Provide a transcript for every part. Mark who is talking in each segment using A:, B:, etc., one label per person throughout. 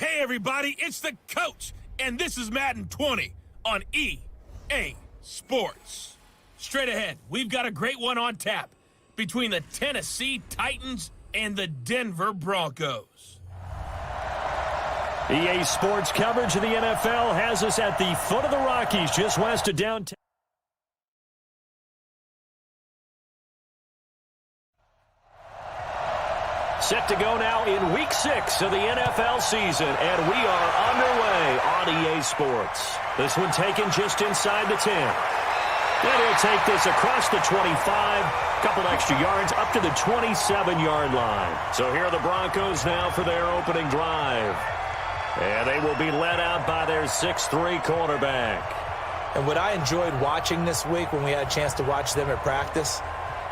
A: Hey everybody, it's the coach, and this is Madden 20 on EA Sports. Straight ahead, we've got a great one on tap between the Tennessee Titans and the Denver Broncos.
B: EA Sports coverage of the NFL has us at the foot of the Rockies, just west of downtown. Set to go now in Week 6 of the NFL season, and we are underway on EA Sports. This one taken just inside the 10. And he'll take this across the 25, couple extra yards, up to the 27-yard line. So here are the Broncos now for their opening drive. And they will be led out by their 6'3 quarterback.
C: And what I enjoyed watching this week when we had a chance to watch them at practice,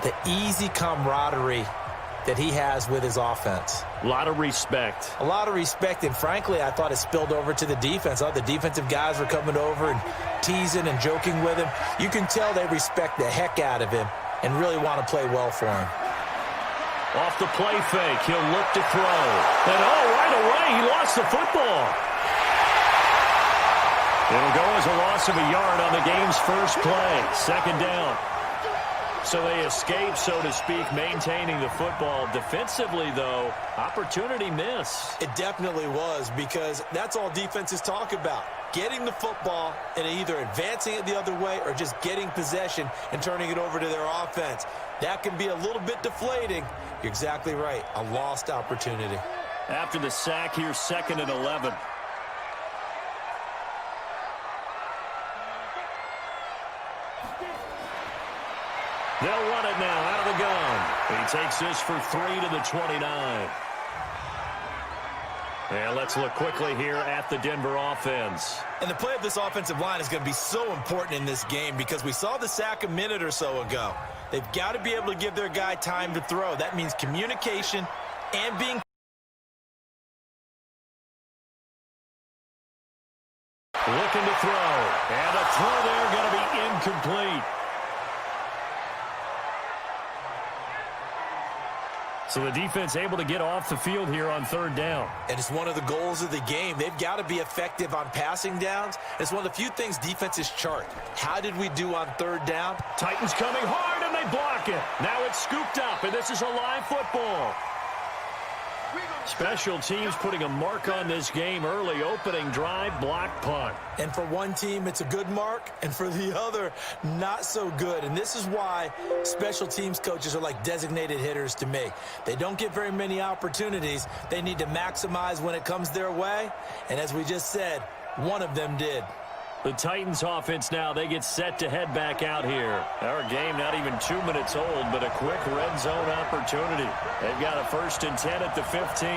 C: the easy camaraderie that he has with his offense.
B: A lot of respect.
C: A lot of respect, and frankly, I thought it spilled over to the defense. All the defensive guys were coming over and teasing and joking with him. You can tell they respect the heck out of him and really want to play well for him.
B: Off the play fake, he'll look to throw. And right away, he lost the football. It'll go as a loss of a yard on the game's first play. Second down. So they escape, so to speak, maintaining the football. Defensively, though, opportunity miss.
C: It definitely was, because that's all defenses talk about. Getting the football and either advancing it the other way or just getting possession and turning it over to their offense. That can be a little bit deflating. You're exactly right. A lost opportunity.
B: After the sack, here's 2nd and 11. They'll run it now out of the gun. He takes this for 3 to the 29. And let's look quickly here at the Denver offense.
C: And the play of this offensive line is going to be so important in this game because we saw the sack a minute or so ago. They've got to be able to give their guy time to throw. That means communication and being
B: looking to throw. And a throw there going to be incomplete. So the defense able to get off the field here on 3rd down.
C: And it's one of the goals of the game. They've got to be effective on passing downs. It's one of the few things defenses chart. How did we do on 3rd down?
B: Titans coming hard, and they block it. Now it's scooped up, and this is a live football. Special teams putting a mark on this game early. Opening drive, block punt.
C: And for one team, it's a good mark, and for the other, not so good. And this is why special teams coaches are like designated hitters to me. They don't get very many opportunities. They need to maximize when it comes their way. And as we just said, one of them did.
B: The Titans offense now, they get set to head back out here. Our game not even 2 minutes old, but a quick red zone opportunity. They've got a 1st and 10 at the 15.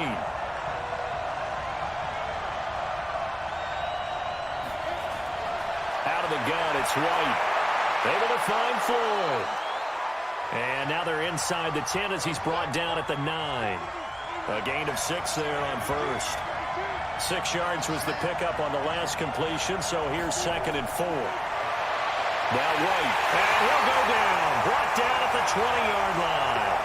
B: Out of the gun, it's White. Able to find Floyd. And now they're inside the 10 as he's brought down at the 9. A gain of 6 there on 1st. 6 yards was the pickup on the last completion, so here's 2nd and 4. Now White, and he'll go down. Brought down at the 20-yard line.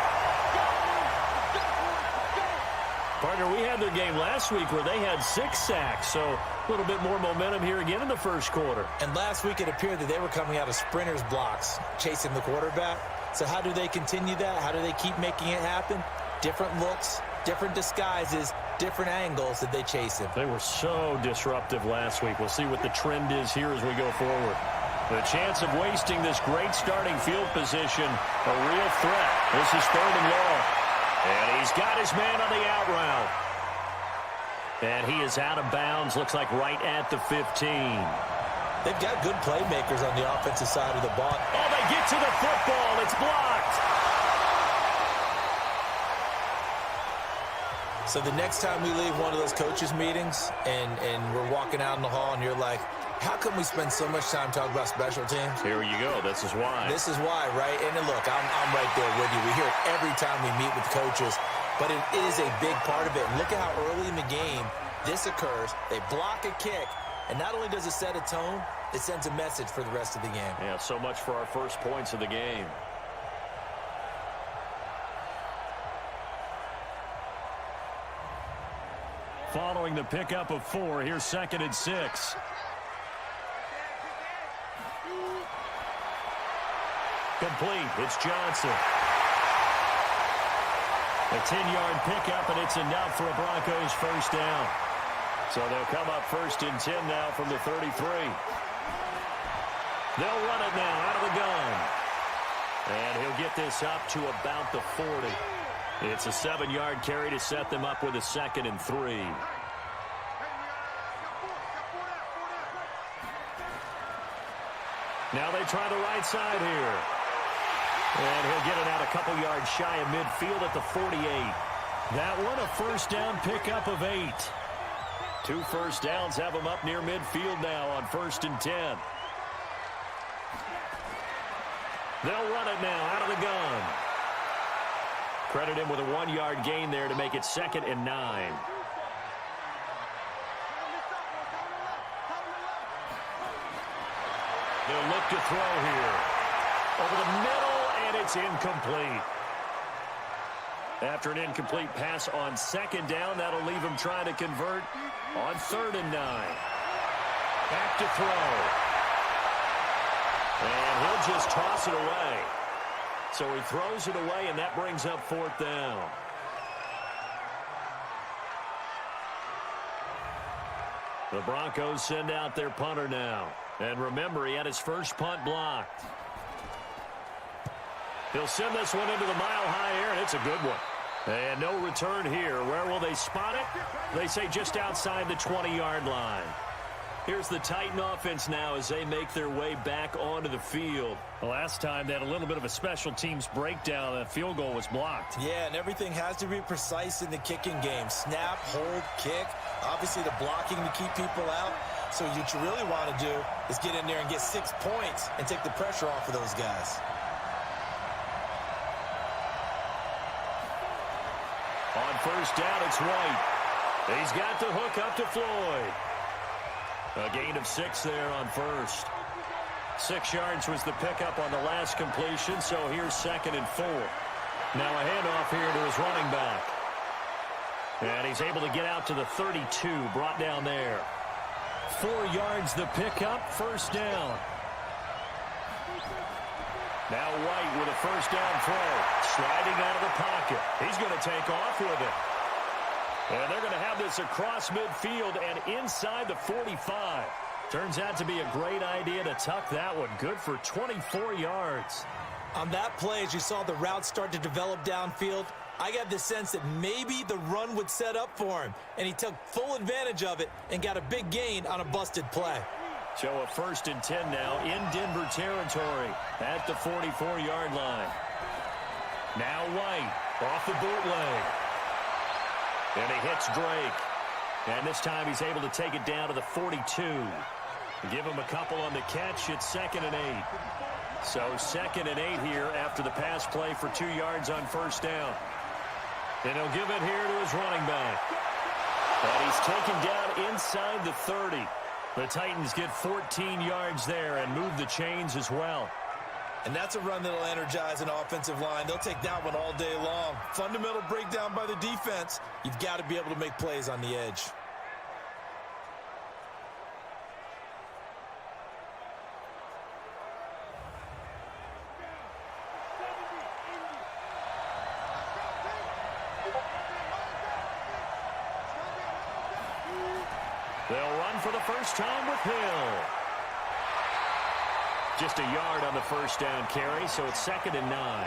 B: Partner, we had their game last week where they had 6 sacks, so a little bit more momentum here again in the first quarter.
C: And last week it appeared that they were coming out of sprinters blocks, chasing the quarterback. So how do they continue that? How do they keep making it happen? Different looks, different disguises, different angles that they chase him.
B: They were so disruptive last week. We'll see what the trend is here as we go forward. The chance of wasting this great starting field position, a real threat. This is 3rd and long. And he's got his man on the out route. And he is out of bounds, looks like right at the 15.
C: They've got good playmakers on the offensive side of the ball.
B: Oh, they get to the football. It's blocked.
C: So the next time we leave one of those coaches' meetings and we're walking out in the hall and you're like, how come we spend so much time talking about special teams?
B: Here you go. This is why.
C: This is why, right? And look, I'm right there with you. We hear it every time we meet with coaches, but it is a big part of it. And look at how early in the game this occurs. They block a kick, and not only does it set a tone, it sends a message for the rest of the game.
B: Yeah, so much for our first points of the game. Following following the pickup of 4. Here's 2nd and 6. Complete. It's Johnson. A 10-yard pickup, and it's enough for a Broncos first down. So they'll come up 1st and 10 now from the 33. They'll run it now out of the gun. And he'll get this up to about the 40. It's a 7-yard carry to set them up with a 2nd and 3. Now they try the right side here. And he'll get it out a couple yards shy of midfield at the 48. That one a first down pickup of 8. 2 first downs have him up near midfield now on 1st and 10. They'll run it now out of the gun. Credit him with a 1-yard gain there to make it 2nd and 9. They'll look to throw here. Over the middle, and it's incomplete. After an incomplete pass on 2nd down, that'll leave him trying to convert on 3rd and 9. Back to throw. And he'll just toss it away. So he throws it away, and that brings up 4th down. The Broncos send out their punter now. And remember, he had his first punt blocked. He'll send this one into the mile-high air, and it's a good one. And no return here. Where will they spot it? They say just outside the 20-yard line. Here's the Titan offense now as they make their way back onto the field. The last time they had a little bit of a special teams breakdown. That field goal was blocked.
C: Yeah, and everything has to be precise in the kicking game. Snap, hold, kick. Obviously the blocking to keep people out. So what you really want to do is get in there and get 6 points and take the pressure off of those guys.
B: On 1st down, it's White. He's got the hook up to Floyd. A gain of 6 there on 1st. 6 yards was the pickup on the last completion, so here's 2nd and 4. Now a handoff here to his running back. And he's able to get out to the 32, brought down there. 4 yards the pickup, 1st down. Now White with a 1st down throw. Sliding out of the pocket. He's going to take off with it. And they're going to have this across midfield and inside the 45. Turns out to be a great idea to tuck that one. Good for 24 yards.
C: On that play, as you saw the route start to develop downfield, I got the sense that maybe the run would set up for him. And he took full advantage of it and got a big gain on a busted play.
B: So a 1st and 10 now in Denver territory at the 44-yard line. Now White off the bootleg. And he hits Drake. And this time he's able to take it down to the 42. Give him a couple on the catch. It's 2nd and 8. So 2nd and 8 here after the pass play for 2 yards on 1st down. And he'll give it here to his running back. And he's taken down inside the 30. The Titans get 14 yards there and move the chains as well.
C: And that's a run that'll energize an offensive line. They'll take that one all day long. Fundamental breakdown by the defense. You've got to be able to make plays on the edge.
B: They'll run for the first time with Hill. Just a yard on the 1st down carry, so it's 2nd and 9.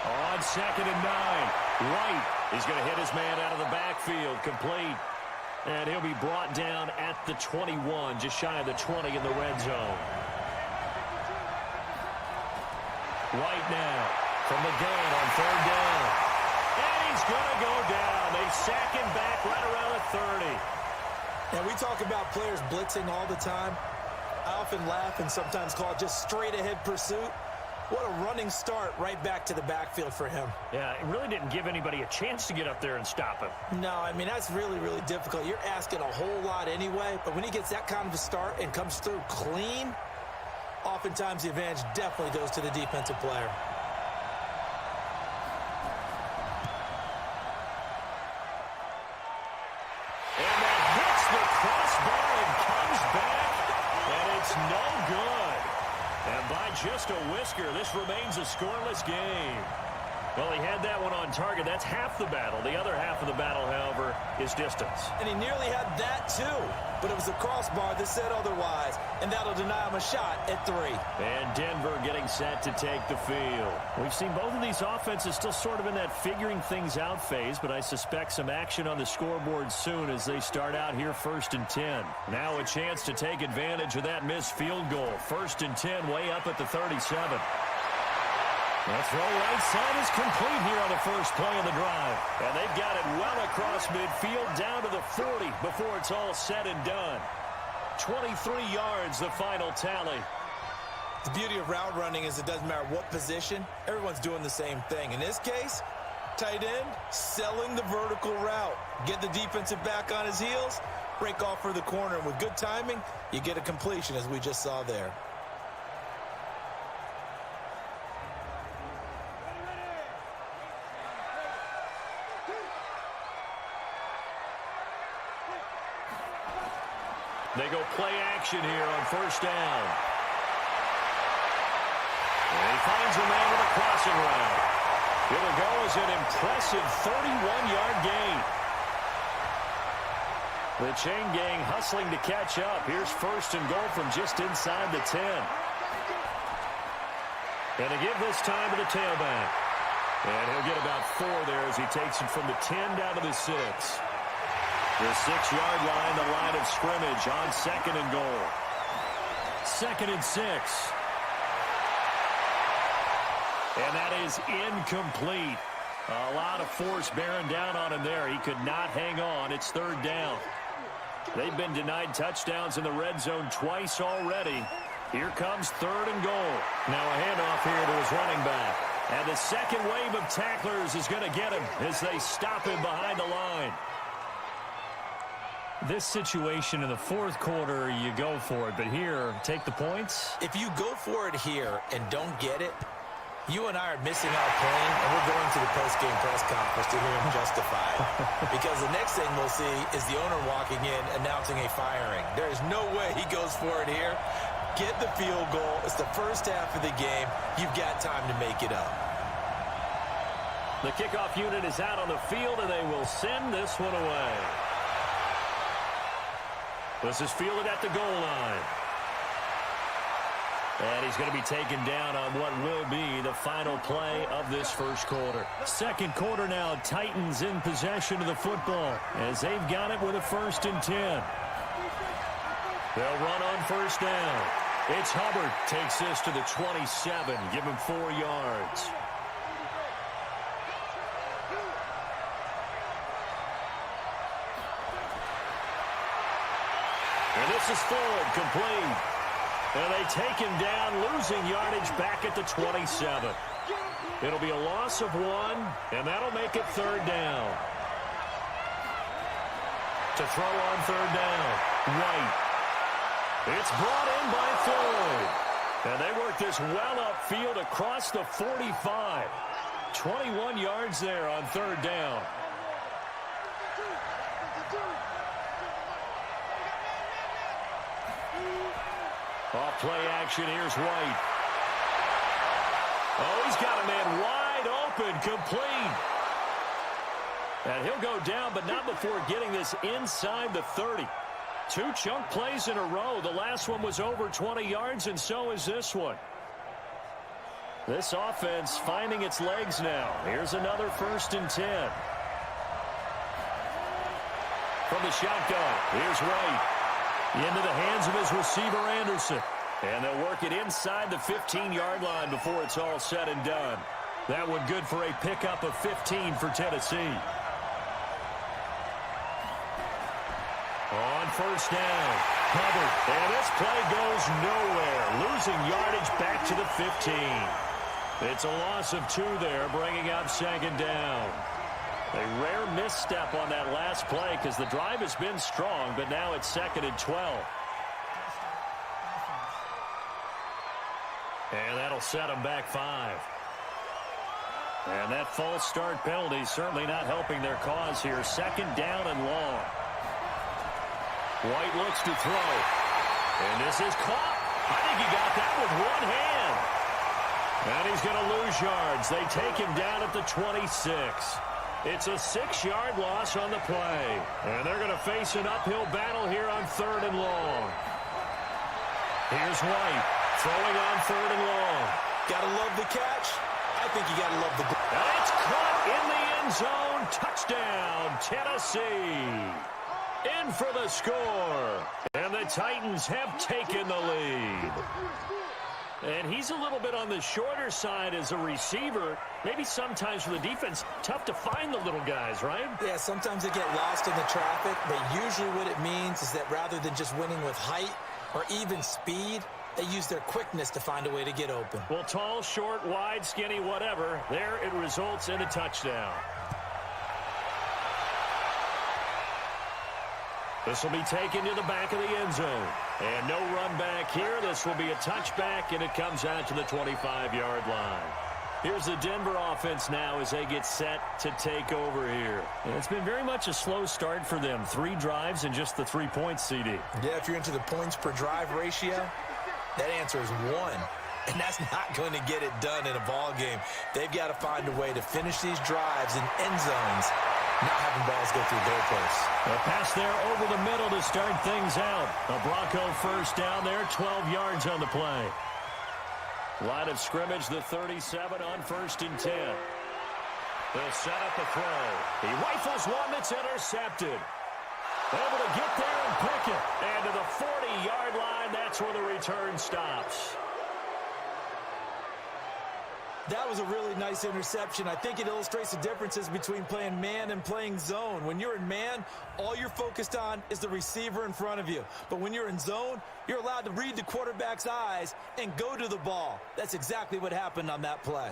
B: On 2nd and 9, White is going to hit his man out of the backfield, complete. And he'll be brought down at the 21, just shy of the 20 in the red zone. White now from the gun on 3rd down. And he's going to go down. They sack him back right around the 30.
C: And we talk about players blitzing all the time. I often laugh and sometimes call it just straight-ahead pursuit. What a running start right back to the backfield for him.
B: Yeah, it really didn't give anybody a chance to get up there and stop him.
C: No, I mean, that's really, really difficult. You're asking a whole lot anyway, but when he gets that kind of a start and comes through clean, oftentimes the advantage definitely goes to the defensive player.
B: just a whisker. This remains a scoreless game. Well, he had that one on target. That's half the battle. The other half of the battle, however, is distance.
C: And he nearly had that, too. But it was the crossbar that said otherwise, and that'll deny him a shot at 3.
B: And Denver getting set to take the field. We've seen both of these offenses still sort of in that figuring things out phase, but I suspect some action on the scoreboard soon as they start out here 1st and 10. Now a chance to take advantage of that missed field goal. 1st and 10 way up at the 37. The throw right side is complete here on the first play of the drive. And they've got it well across midfield down to the 40 before it's all said and done. 23 yards, the final tally.
C: The beauty of route running is it doesn't matter what position. Everyone's doing the same thing. In this case, tight end, selling the vertical route. Get the defensive back on his heels, break off for the corner. And with good timing, you get a completion as we just saw there.
B: They go play action here on 1st down. And he finds a man with a crossing route. It'll go as an impressive 31-yard gain. The chain gang hustling to catch up. Here's 1st and goal from just inside the 10. And to give this time to the tailback. And he'll get about 4 there as he takes it from the 10 down to the 6. The 6-yard line, the line of scrimmage on 2nd and goal. 2nd and 6. And that is incomplete. A lot of force bearing down on him there. He could not hang on. It's 3rd down. They've been denied touchdowns in the red zone twice already. Here comes 3rd and goal. Now a handoff here to his running back. And the second wave of tacklers is going to get him as they stop him behind the line.
D: This situation in the 4th quarter, you go for it. But here, take the points.
C: If you go for it here and don't get it, you and I are missing our plane, and we're going to the post-game press conference to hear him justify it. Because the next thing we'll see is the owner walking in announcing a firing. There is no way he goes for it here. Get the field goal. It's the first half of the game. You've got time to make it up.
B: The kickoff unit is out on the field, and they will send this one away. This is fielded at the goal line. And he's going to be taken down on what will be the final play of this 1st quarter.
D: 2nd quarter now, Titans in possession of the football as they've got it with a 1st and 10.
B: They'll run on 1st down. It's Hubbard. Takes this to the 27. Give him 4 yards. And this is forward, complete. And they take him down, losing yardage back at the 27. It'll be a loss of 1, and that'll make it 3rd down. To throw on 3rd down, White. It's brought in by Floyd. And they work this well upfield across the 45. 21 yards there on 3rd down. Off play action, here's White. Oh, he's got a man wide open, complete. And he'll go down, but not before getting this inside the 30. 2 chunk plays in a row. The last one was over 20 yards, and so is this one. This offense finding its legs now. Here's another 1st and 10. From the shotgun, here's White. Into the hands of his receiver, Anderson. And they'll work it inside the 15-yard line before it's all said and done. That one good for a pickup of 15 for Tennessee. On 1st down, Hubbard. And this play goes nowhere. Losing yardage back to the 15. It's a loss of 2 there, bringing up 2nd down. A rare misstep on that last play because the drive has been strong, but now it's 2nd and 12. And that'll set them back 5. And that false start penalty certainly not helping their cause here. 2nd down and long. White looks to throw. And this is caught. I think he got that with one hand.
D: And he's going to lose yards. They take him down at the 26. It's a 6-yard loss on the play. And they're going to face an uphill battle here on 3rd and long. Here's White throwing on 3rd and long.
C: Gotta love the catch. I think you gotta love the...
D: And it's caught in the end zone. Touchdown, Tennessee. In for the score. And the Titans have taken the lead. And he's a little bit on the shorter side as a receiver. Maybe sometimes for the defense, tough to find the little guys, right?
C: Yeah, sometimes they get lost in the traffic, but usually what it means is that rather than just winning with height or even speed, they use their quickness to find a way to get open.
D: Well, tall, short, wide, skinny, whatever, there it results in a touchdown. This will be taken to the back of the end zone. And no run back here. This will be a touchback, and it comes out to the 25-yard line. Here's the Denver offense now as they get set to take over here. And it's been very much a slow start for them. 3 drives and just the 3 points, CD.
C: Yeah, if you're into the points per drive ratio, that answer is 1. And that's not going to get it done in a ball game. They've got to find a way to finish these drives in end zones, not having balls go through goalposts.
D: A pass there over the middle to start things out. A Bronco first down there, 12 yards on the play. Line of scrimmage, the 37 on 1st and 10. They'll set up a throw. He rifles one that's intercepted. Able to get there and pick it. And to the 40-yard line, that's where the return stops.
C: That was a really nice interception. I think it illustrates the differences between playing man and playing zone. When you're in man, all you're focused on is the receiver in front of you. But when you're in zone, you're allowed to read the quarterback's eyes and go to the ball. That's exactly what happened on that play.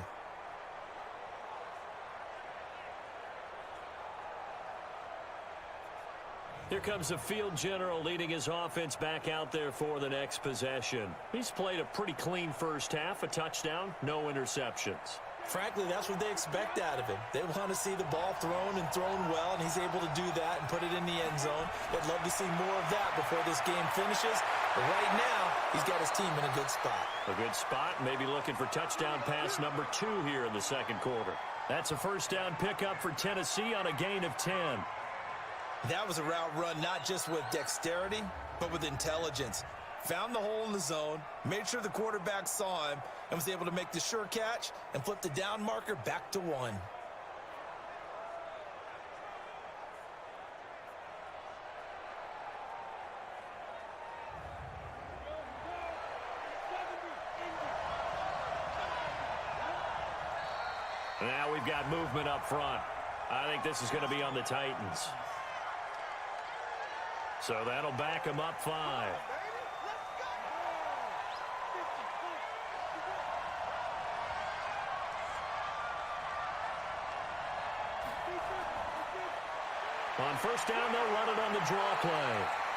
D: Here comes the field general leading his offense back out there for the next possession. He's played a pretty clean first half, a touchdown, no interceptions.
C: Frankly, that's what they expect out of him. They want to see the ball thrown and thrown well, and he's able to do that and put it in the end zone. They'd love to see more of that before this game finishes. But right now, he's got his team in a good spot.
D: A good spot, maybe looking for touchdown pass number 2 here in the second quarter. That's a first down pickup for Tennessee on a gain of 10.
C: That was a route run not just with dexterity, but with intelligence. Found the hole in the zone, made sure the quarterback saw him, and was able to make the sure catch and flip the down marker back to 1.
D: Now we've got movement up front. I think this is going to be on the Titans. So that'll back them up 5. On first down, they'll run it on the draw play.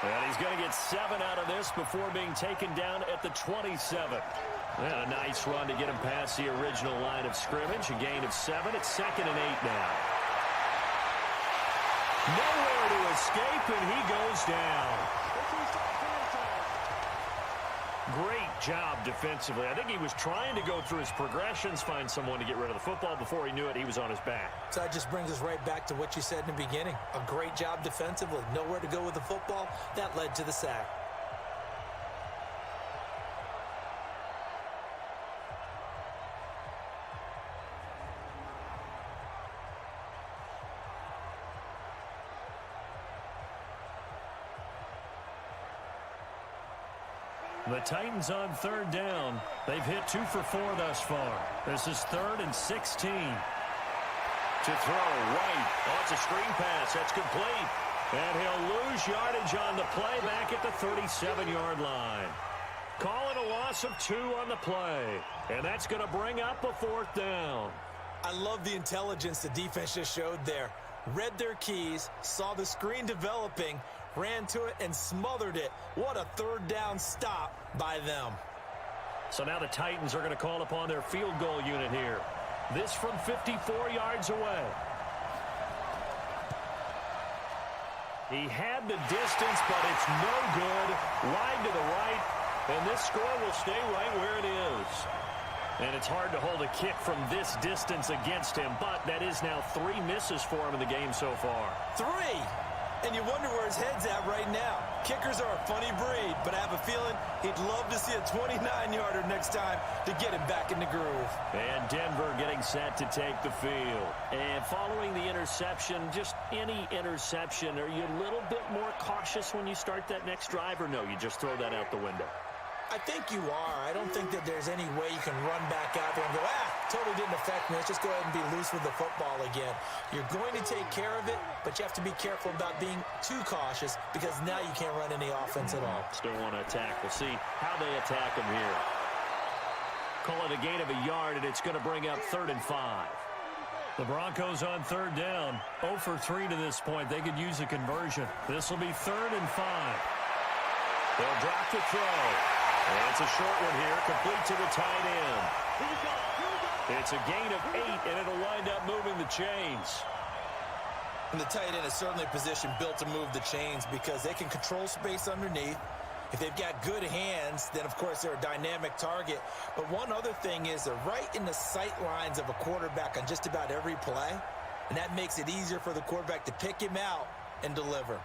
D: And he's going to get 7 out of this before being taken down at the 27. And a nice run to get him past the original line of scrimmage. A gain of 7. It's 2nd and 8 now. Nowhere to escape, and he goes down. Great job defensively. I think he was trying to go through his progressions, find someone to get rid of the football. Before he knew it, he was on his back.
C: So that just brings us right back to what you said in the beginning. A great job defensively. Nowhere to go with the football. That led to the sack.
D: The Titans on 3rd down. They've hit 2 for 4 thus far. This is 3rd and 16. To throw, White. Oh, it's a screen pass. That's complete. And he'll lose yardage on the play back at the 37-yard line. Calling a loss of 2 on the play. And that's going to bring up a 4th down.
C: I love the intelligence the defense just showed there. Read their keys, saw the screen developing, ran to it and smothered it. What a 3rd down stop by them.
D: So now the Titans are going to call upon their field goal unit here. This from 54 yards away. He had the distance, but it's no good. Wide to the right, and this score will stay right where it is. And it's hard to hold a kick from this distance against him, but that is now 3 misses for him in the game so far.
C: 3! And you wonder where his head's at right now. Kickers are a funny breed, but I have a feeling he'd love to see a 29-yarder next time to get him back in the groove.
D: And Denver getting set to take the field. And following the interception, just any interception, are you a little bit more cautious when you start that next drive, or no, you just throw that out the window?
C: I think you are. I don't think that there's any way you can run back out there and go, totally didn't affect me. Let's just go ahead and be loose with the football again. You're going to take care of it, but you have to be careful about being too cautious because now you can't run any offense at all.
D: Still want to attack. We'll see how they attack him here. Call it a gain of a yard, and it's going to bring up 3rd and 5. The Broncos on 3rd down. 0 for 3 to this point. They could use a conversion. This will be 3rd and 5. They'll drop the throw. And it's a short one here, complete to the tight end. It's a gain of 8, and it'll wind up moving the chains.
C: And the tight end is certainly a position built to move the chains because they can control space underneath. If they've got good hands, then, of course, they're a dynamic target. But one other thing is they're right in the sight lines of a quarterback on just about every play, and that makes it easier for the quarterback to pick him out and deliver.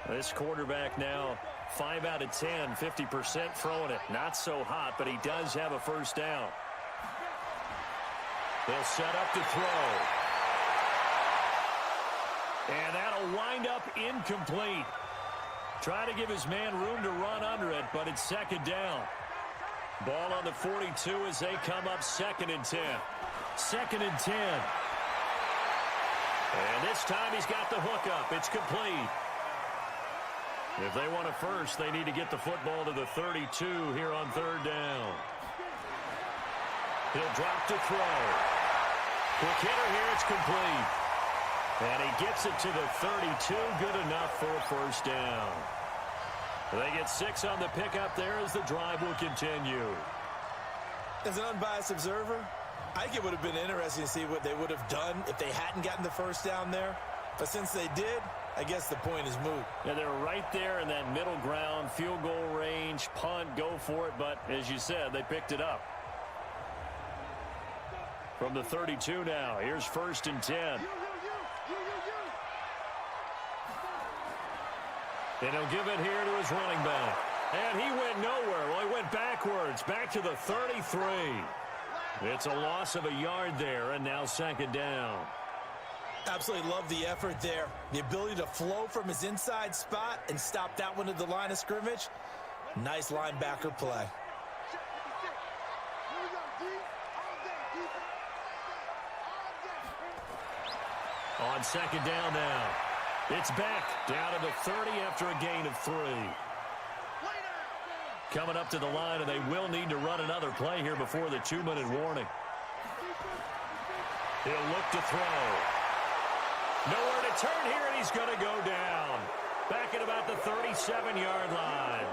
D: This quarterback now 5 out of 10, 50% throwing it. Not so hot, but he does have a first down. They'll set up to throw. And that'll wind up incomplete. Try to give his man room to run under it, but it's 2nd down. Ball on the 42 as they come up 2nd and 10. 2nd and 10. And this time he's got the hook up. It's complete. If they want a first, they need to get the football to the 32 here on 3rd down. He'll drop to throw. Quick hitter here, it's complete. And he gets it to the 32, good enough for a first down. They get 6 on the pickup there as the drive will continue.
C: As an unbiased observer, I think it would have been interesting to see what they would have done if they hadn't gotten the first down there. But since they did, I guess the point is moot.
D: Yeah, they're right there in that middle ground, field goal range, punt, go for it. But as you said, they picked it up. From the 32 now, here's 1st and 10. And he'll give it here to his running back. And he went nowhere. Well, he went backwards, back to the 33. It's a loss of a yard there, and now 2nd down.
C: Absolutely love the effort there. The ability to flow from his inside spot and stop that one at the line of scrimmage. Nice linebacker play.
D: On 2nd down now. It's back down to the 30 after a gain of 3. Coming up to the line, and they will need to run another play here before the 2-minute warning. He'll look to throw. Nowhere to turn here, and he's going to go down. Back at about the 37-yard line.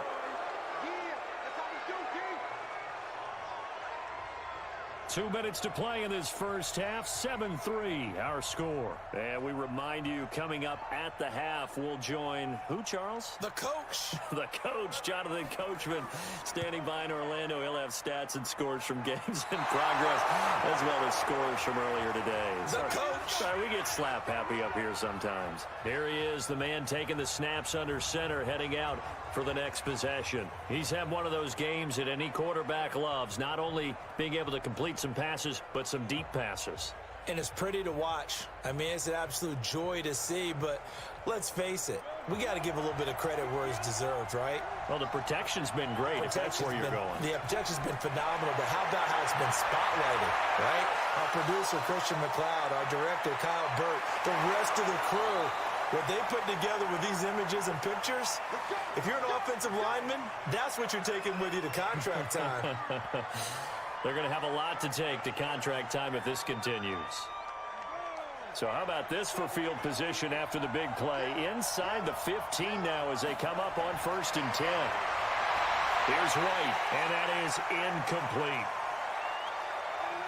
D: 2 minutes to play in this first half. 7-3, our score. And we remind you, coming up at the half, we'll join who, Charles?
C: The coach.
D: The coach, Jonathan Coachman, standing by in Orlando. He'll have stats and scores from games in progress, as well as scores from earlier today.
C: The coach.
D: Sorry, we get slap happy up here sometimes. Here he is, the man taking the snaps under center, heading out for the next possession. He's had one of those games that any quarterback loves, not only being able to complete some passes, but some deep passes.
C: And it's pretty to watch. I mean, it's an absolute joy to see, but let's face it, we got to give a little bit of credit where it's deserved, right?
D: Well, the protection's been great, if that's where you're going.
C: The protection's been phenomenal, but how about how it's been spotlighted, right? Our producer, Christian McLeod, our director, Kyle Burt, the rest of the crew, what they put together with these images and pictures, if you're an offensive lineman, that's what you're taking with you to contract time.
D: They're going to have a lot to take to contract time if this continues. So how about this for field position after the big play? Inside the 15 now as they come up on 1st and 10. Here's White, and that is incomplete.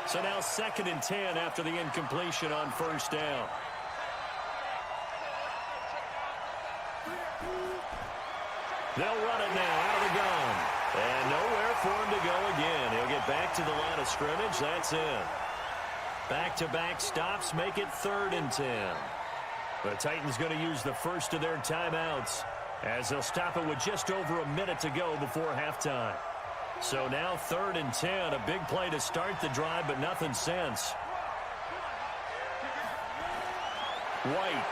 D: So now 2nd and 10 after the incompletion on 1st down. They'll run it now out of the gun. And nowhere for him to go again. He'll get back to the line of scrimmage. That's in. Back-to-back stops make it 3rd and 10. The Titans going to use the first of their timeouts as they'll stop it with just over a minute to go before halftime. So now 3rd and 10, a big play to start the drive, but nothing since. White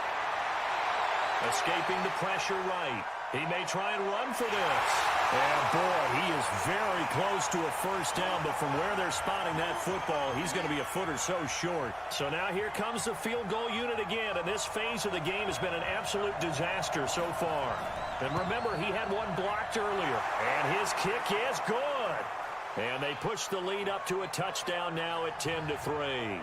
D: escaping the pressure right. He may try and run for this. And boy, he is very close to a first down, but from where they're spotting that football, he's going to be a foot or so short. So now here comes the field goal unit again, and this phase of the game has been an absolute disaster so far. And remember, he had one blocked earlier, and his kick is good. And they push the lead up to a touchdown now at 10-3.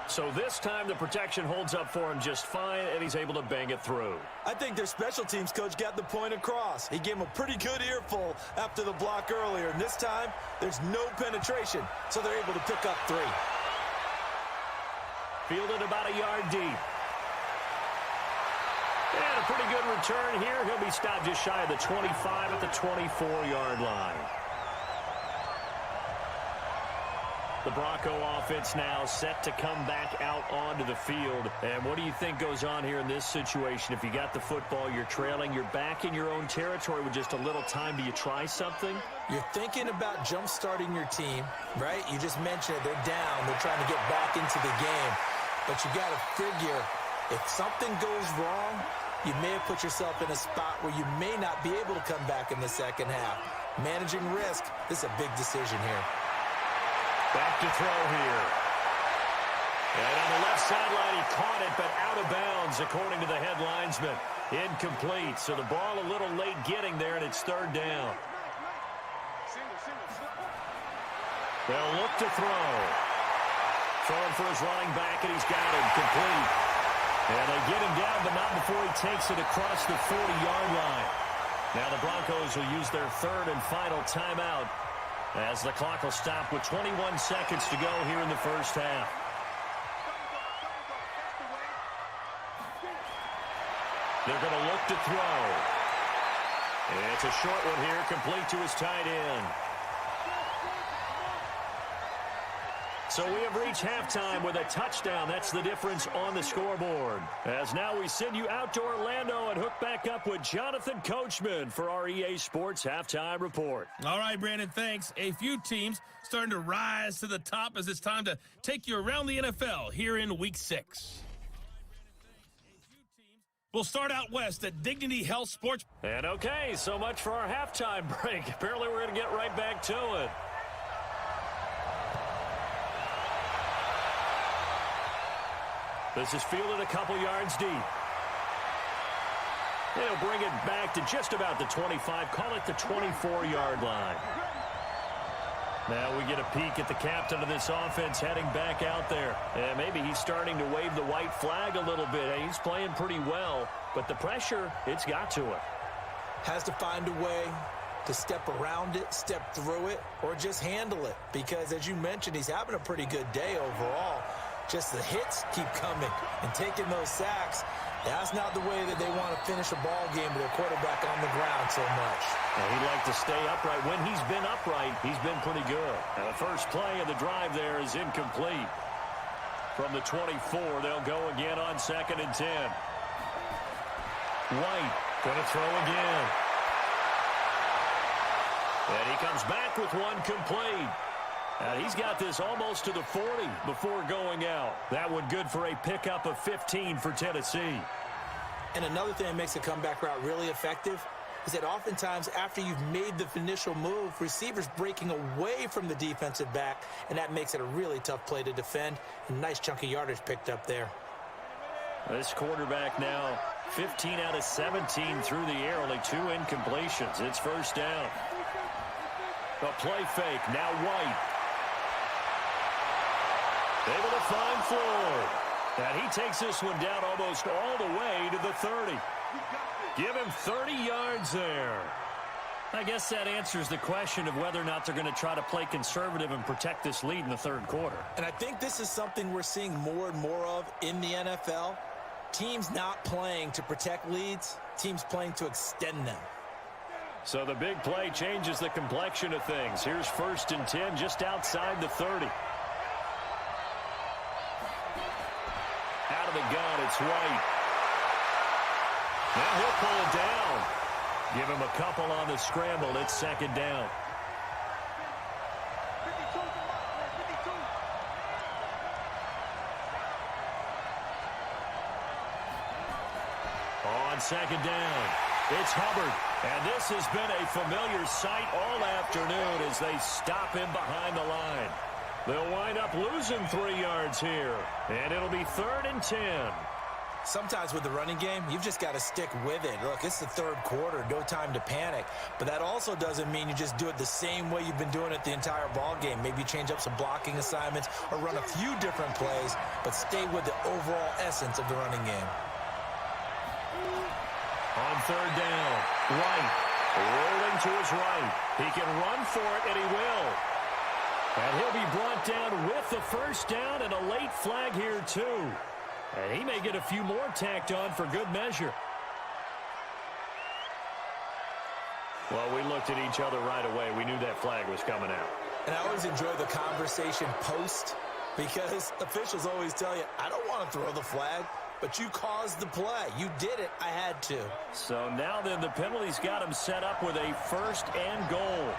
D: So this time the protection holds up for him just fine, and he's able to bang it through.
C: I think their special teams coach got the point across. He gave him a pretty good earful after the block earlier, and this time there's no penetration, so they're able to pick up 3.
D: Fielded about a yard deep. And a pretty good return here. He'll be stopped just shy of the 25 at the 24-yard line. The Bronco offense now set to come back out onto the field. And what do you think goes on here in this situation? If you got the football, you're trailing, you're back in your own territory with just a little time. Do you try something?
C: You're thinking about jump-starting your team, right? You just mentioned it. They're down. They're trying to get back into the game. But you got to figure, if something goes wrong, you may have put yourself in a spot where you may not be able to come back in the second half. Managing risk, this is a big decision here.
D: Back to throw here. And on the left sideline, he caught it, but out of bounds, according to the head linesman. Incomplete. So the ball a little late getting there, and it's 3rd down. They'll look to throw. Throwing for his running back, and he's got him complete. And they get him down, but not before he takes it across the 40-yard line. Now the Broncos will use their 3rd and final timeout, as the clock will stop with 21 seconds to go here in the first half. They're going to look to throw. And it's a short one here, complete to his tight end. So we have reached halftime with a touchdown. That's the difference on the scoreboard. As now we send you out to Orlando and hook back up with Jonathan Coachman for our EA Sports Halftime Report.
A: All right, Brandon, thanks. A few teams starting to rise to the top as it's time to take you around the NFL here in Week 6. We'll start out west at Dignity Health Sports.
D: And okay, so much for our halftime break. Apparently we're going to get right back to it. This is fielded a couple yards deep. They'll bring it back to just about the 25, call it the 24-yard line. Now we get a peek at the captain of this offense heading back out there. And maybe he's starting to wave the white flag a little bit. He's playing pretty well, but the pressure, it's got to it.
C: Has to find a way to step around it, step through it, or just handle it. Because as you mentioned, he's having a pretty good day overall. Just the hits keep coming and taking those sacks. That's not the way that they want to finish a ball game with their quarterback on the ground so much.
D: And he'd like to stay upright. When he's been upright, he's been pretty good. And the first play of the drive there is incomplete. From the 24, they'll go again on 2nd and 10. White going to throw again. And he comes back with one complete. And he's got this almost to the 40 before going out. That one good for a pickup of 15 for Tennessee.
C: And another thing that makes a comeback route really effective is that oftentimes after you've made the initial move, receivers breaking away from the defensive back, and that makes it a really tough play to defend. A nice chunk of yardage picked up there.
D: This quarterback now 15 out of 17 through the air, only 2 incompletions. It's first down. A play fake, now White. Able to find Floyd. And he takes this one down almost all the way to the 30. Give him 30 yards there. I guess that answers the question of whether or not they're going to try to play conservative and protect this lead in the 3rd quarter.
C: And I think this is something we're seeing more and more of in the NFL. Teams not playing to protect leads, teams playing to extend them.
D: So the big play changes the complexion of things. Here's 1st and 10 just outside the 30. Out of the gun, it's White. Now he'll pull it down. Give him a couple on the scramble. It's 2nd down. On 2nd down, it's Hubbard. And this has been a familiar sight all afternoon as they stop him behind the line. They'll wind up losing 3 yards here. And it'll be 3rd and 10.
C: Sometimes with the running game, you've just got to stick with it. Look, it's the 3rd quarter, no time to panic. But that also doesn't mean you just do it the same way you've been doing it the entire ball game. Maybe change up some blocking assignments or run a few different plays, but stay with the overall essence of the running game.
D: On 3rd down, White rolling to his right. He can run for it, and he will. And he'll be brought down with the 1st down and a late flag here, too. And he may get a few more tacked on for good measure. Well, we looked at each other right away. We knew that flag was coming out.
C: And I always enjoy the conversation post because officials always tell you, I don't want to throw the flag. But you caused the play. You did it. I had to.
D: So now then the penalty's got him set up with a 1st and goal.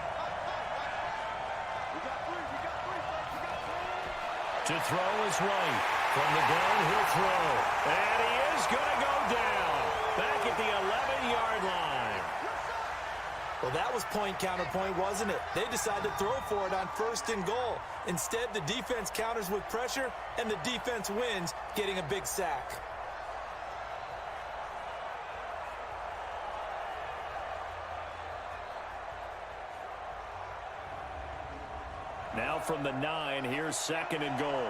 D: To throw is White. From the gun, he'll throw. And he is going to go down. Back at the 11-yard line.
C: Well, that was point counterpoint, wasn't it? They decided to throw for it on 1st and goal. Instead, the defense counters with pressure, and the defense wins, getting a big sack.
D: Now from the 9, here's 2nd and goal.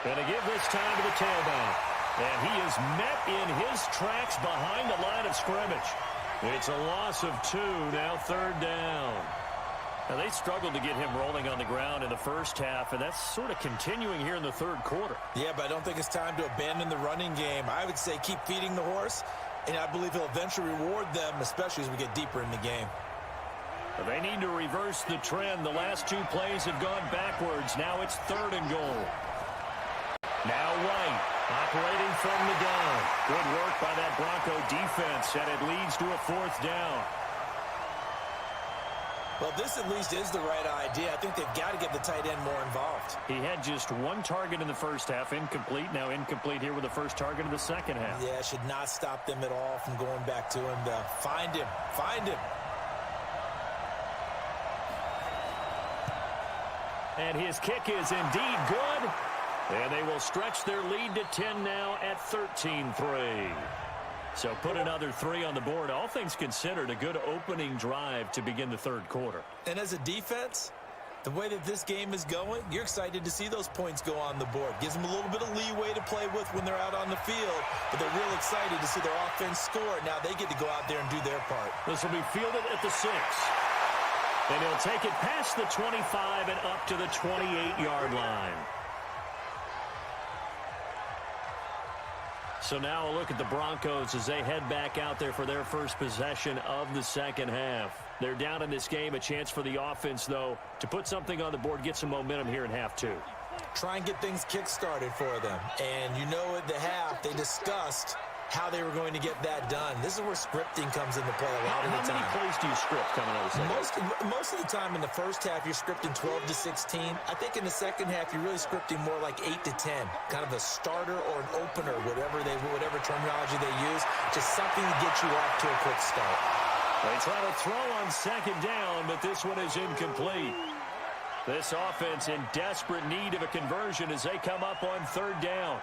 D: Going to give this time to the tailback. And he is met in his tracks behind the line of scrimmage. It's a loss of 2, now 3rd down. Now they struggled to get him rolling on the ground in the first half, and that's sort of continuing here in the 3rd quarter.
C: Yeah, but I don't think it's time to abandon the running game. I would say keep feeding the horse, and I believe he'll eventually reward them, especially as we get deeper in the game.
D: They need to reverse the trend. The last 2 plays have gone backwards. Now it's 3rd and goal. Now White operating from the gun. Good work by that Bronco defense, and it leads to a 4th down.
C: Well, this at least is the right idea. I think they've got to get the tight end more involved.
D: He had just 1 target in the first half, incomplete. Now incomplete here with the first target of the second half.
C: Yeah, it should not stop them at all from going back to him to find him. Find him.
D: And his kick is indeed good. And they will stretch their lead to 10 now at 13-3. So put another 3 on the board. All things considered, a good opening drive to begin the 3rd quarter.
C: And as a defense, the way that this game is going, you're excited to see those points go on the board. Gives them a little bit of leeway to play with when they're out on the field. But they're real excited to see their offense score. Now they get to go out there and do their part.
D: This will be fielded at the 6. And he'll take it past the 25 and up to the 28-yard line. So now a look at the Broncos as they head back out there for their first possession of the second half. They're down in this game. A chance for the offense, though, to put something on the board, get some momentum here in half 2.
C: Try and get things kick-started for them. And you know at the half, they discussed how they were going to get that done. This is where scripting comes into play a lot of the time.
D: How many plays do you script coming out of the second?
C: Most of the time in the first half, you're scripting 12 to 16. I think in the second half, you're really scripting more like 8 to 10. Kind of a starter or an opener, whatever terminology they use. Just something to get you off to a quick start.
D: They try to throw on 2nd down, but this one is incomplete. This offense in desperate need of a conversion as they come up on 3rd down.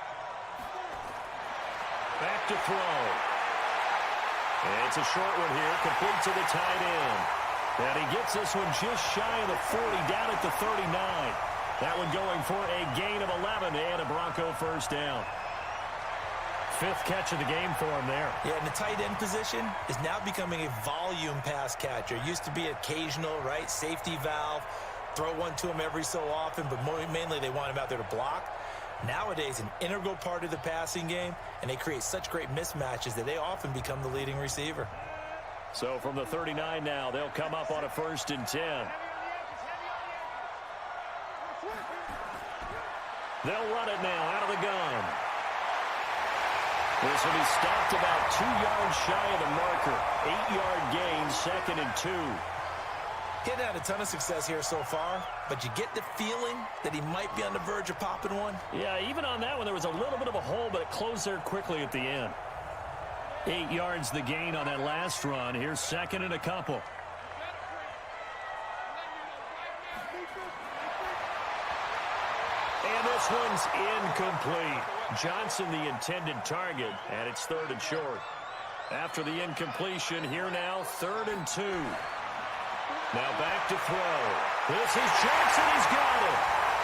D: Back to throw. It's a short one here, complete to the tight end. And he gets this one just shy of the 40, down at the 39. That one going for a gain of 11 and a Bronco 1st down. 5th catch of the game for him there.
C: Yeah, and the tight end position is now becoming a volume pass catcher. It used to be occasional, right? Safety valve. Throw one to him every so often, but mainly they want him out there to block. nowadays an integral part of the passing game, and they create such great mismatches that they often become the leading receiver.
D: So from the 39 now, they'll come up on a 1st and 10. They'll run it now out of the gun. This will be stopped about 2 yards shy of the marker. 8-yard gain, 2nd and 2.
C: He hadn't had a ton of success here so far, but you get the feeling that he might be on the verge of popping one.
D: Yeah, even on that one, there was a little bit of a hole, but it closed there quickly at the end. 8 yards the gain on that last run. Here's 2nd and a couple. And this one's incomplete. Johnson the intended target, and it's 3rd and short. After the incompletion, here now, 3rd and 2. Now back to throw. This is Johnson. He's got it.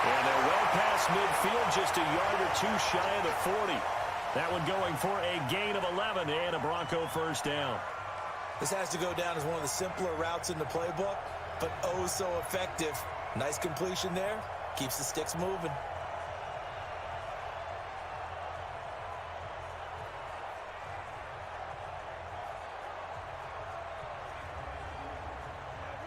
D: And they're well past midfield, just a yard or two shy of the 40. That one going for a gain of 11 and a Bronco 1st down.
C: This has to go down as one of the simpler routes in the playbook, but oh so effective. Nice completion there. Keeps the sticks moving.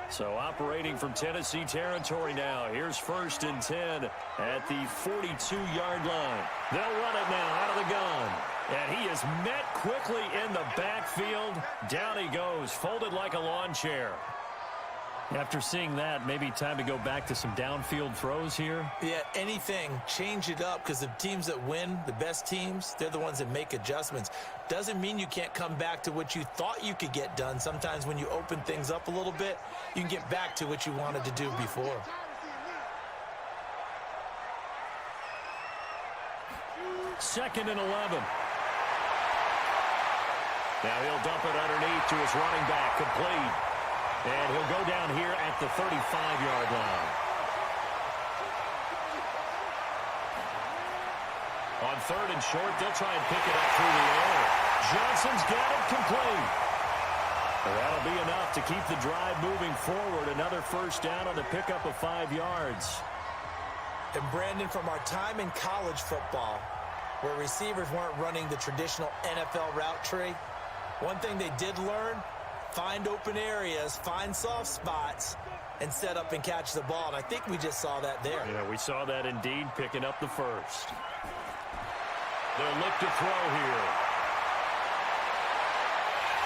D: So operating from Tennessee territory now. Here's 1st and 10 at the 42-yard line. They'll run it now out of the gun. And he is met quickly in the backfield. Down he goes, folded like a lawn chair. After seeing that, maybe time to go back to some downfield throws here.
C: Yeah, anything. Change it up, because the teams that win, the best teams, they're the ones that make adjustments. Doesn't mean you can't come back to what you thought you could get done. Sometimes when you open things up a little bit, you can get back to what you wanted to do before.
D: Second and 11. Now he'll dump it underneath to his running back, complete. And he'll go down here at the 35-yard line. On 3rd and short, they'll try and pick it up through the air. Johnson's got it complete. And that'll be enough to keep the drive moving forward. Another 1st down on the pickup of 5 yards.
C: And Brandon, from our time in college football, where receivers weren't running the traditional NFL route tree, one thing they did learn: find open areas, find soft spots, and set up and catch the ball. And I think we just saw that there.
D: Yeah, we saw that indeed, picking up the 1st. They'll look to throw here.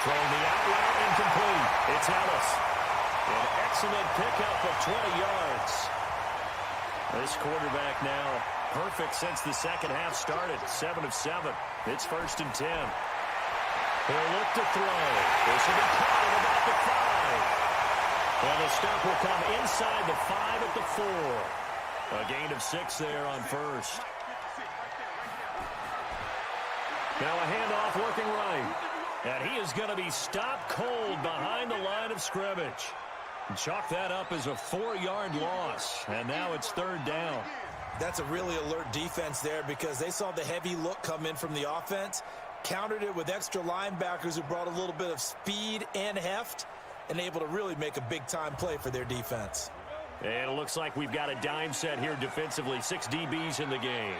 D: Throwing the out route, incomplete. It's Ellis. An excellent pickup of 20 yards. This quarterback now perfect since the second half started. 7 of 7. It's 1st and 10. They'll look to throw. This will be caught at about the 5. And the stop will come inside the 5 at the 4. A gain of 6 there on 1st. Now a handoff working right. And he is going to be stopped cold behind the line of scrimmage. Chalk that up as a 4-yard loss. And now it's 3rd down.
C: That's a really alert defense there, because they saw the heavy look come in from the offense, countered it with extra linebackers who brought a little bit of speed and heft, and able to really make a big-time play for their defense.
D: And it looks like we've got a dime set here defensively. 6 DBs in the game.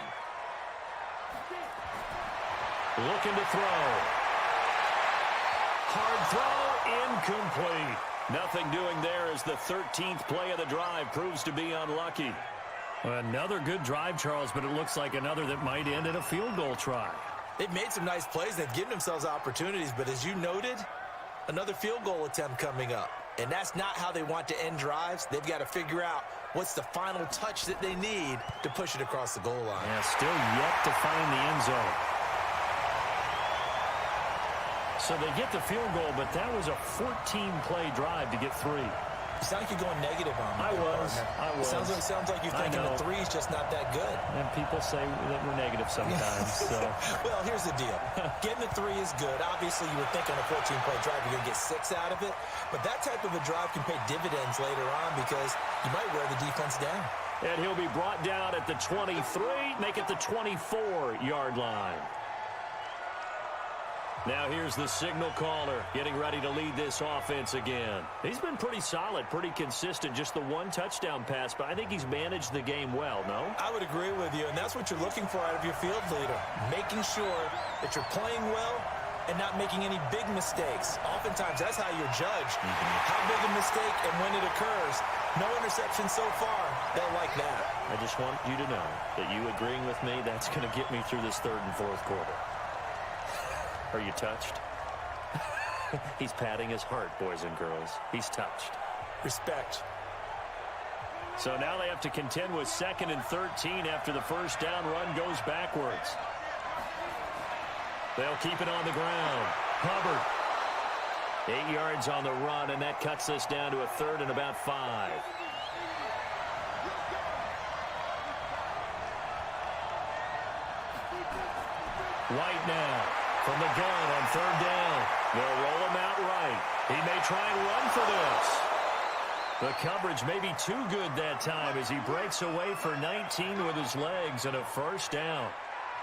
D: Looking to throw. Hard throw, incomplete. Nothing doing there as the 13th play of the drive proves to be unlucky. Another good drive, Charles, but it looks like another that might end in a field goal try.
C: They've made some nice plays. They've given themselves opportunities, but as you noted, another field goal attempt coming up. And that's not how they want to end drives. They've got to figure out what's the final touch that they need to push it across the goal line.
D: Yeah, still yet to find the end zone. So they get the field goal, but that was a 14-play drive to get 3.
C: You sound like you're going negative on me.
D: I was.
C: Sounds like you're thinking the 3's just not that good.
D: And people say that we're negative sometimes. So.
C: Well, here's the deal. Getting the 3 is good. Obviously, you would think on a 14-play drive you're going to get 6 out of it. But that type of a drive can pay dividends later on, because you might wear the defense down.
D: And he'll be brought down at the 23, make it the 24-yard line. Now here's the signal caller getting ready to lead this offense again. He's been pretty solid, pretty consistent, just the one touchdown pass, but I think he's managed the game well, no?
C: I would agree with you, and that's what you're looking for out of your field leader, making sure that you're playing well and not making any big mistakes. Oftentimes, that's how you're judged. How big a mistake and when it occurs. No interception so far. They'll like that.
D: I just want you to know that you agreeing with me, that's going to get me through this third and fourth quarter. Are you touched? He's patting his heart, boys and girls. He's touched.
C: Respect.
D: So now they have to contend with 2nd and 13 after the first down run goes backwards. They'll keep it on the ground. Hubbard. 8 yards on the run, and that cuts this down to a 3rd and about 5. White now. From the gun on 3rd down. They'll roll him out right. He may try and run for this. The coverage may be too good that time as he breaks away for 19 with his legs and a first down.